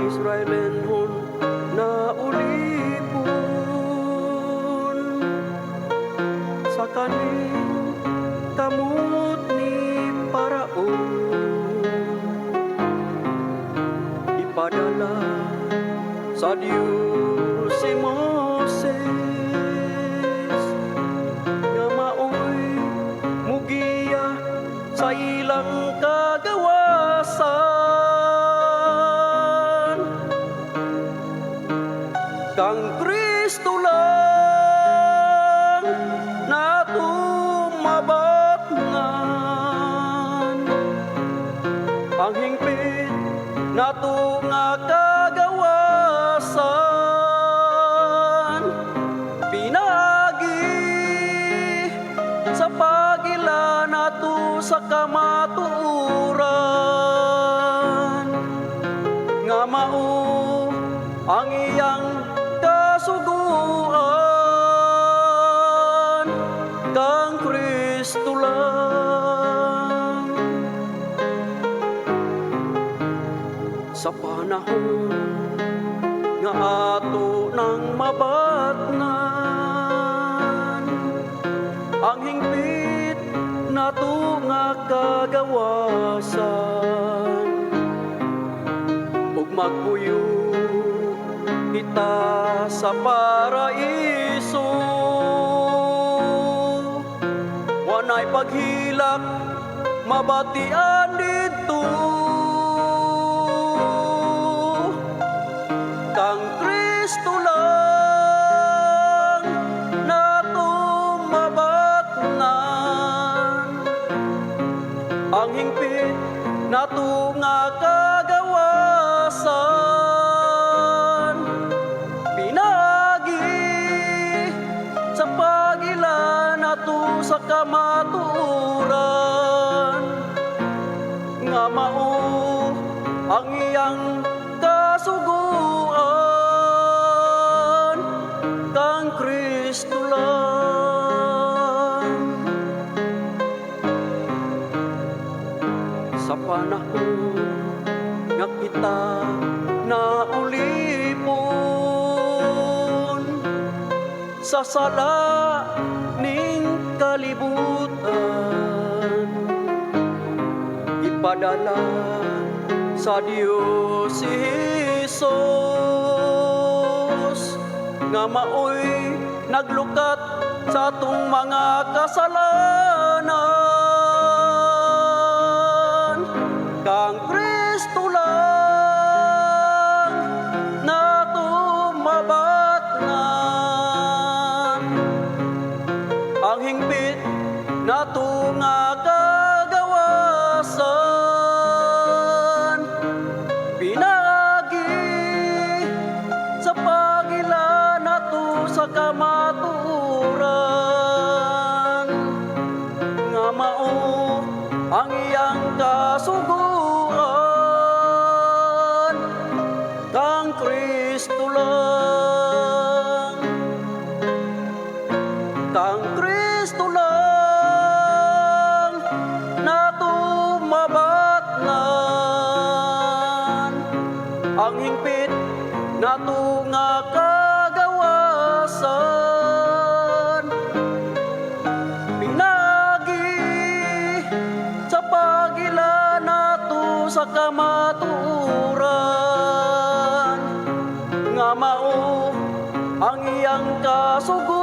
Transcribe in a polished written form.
Israelenhon na ulipon sa kaning kamot ni Paraon, ipadala sa Dios si Moses nga maoy mugiya sa ilang kagawasan. Kang Kristo lang nato mabatngan, ang hingpit nato nga kagawasan. Pinagi sa pagila nato sa kamatuoran, nga mao ang iyang kasuguan. Kang Kristo lang sa panahon nga ato nang mabatnan, ang hingpit nato nga kagawasan. Ug magpuyo kita sa paraiso, wanay paghilak mabatian dito. Kang Kristo lang nato mabatnan, ang hingpit nato nga kagawasan. Pinagi sa pagila nato sa kamatuoran, nga mao ang iyang kasuguan. Kang Kristo lang sa panahon nga kita naulipon sa sala ning kalibutan, ipadala sa Dios si Jesus nga maoy naglukat sa atong mga kasalanan. Kang Kristo lang nato mabatnan, ang hingpit nato nga kagawasan. Pinagi sa pagila nato sa kamatuoran, nga mao ang iyang kasuguan. Kang Kristo lang, kang Kristo lang nato mabatnan, ang hingpit nato nga kagawasan. Pinagi sa pagila nato sa kamatuoran, nga mao ang iyang kasuguan.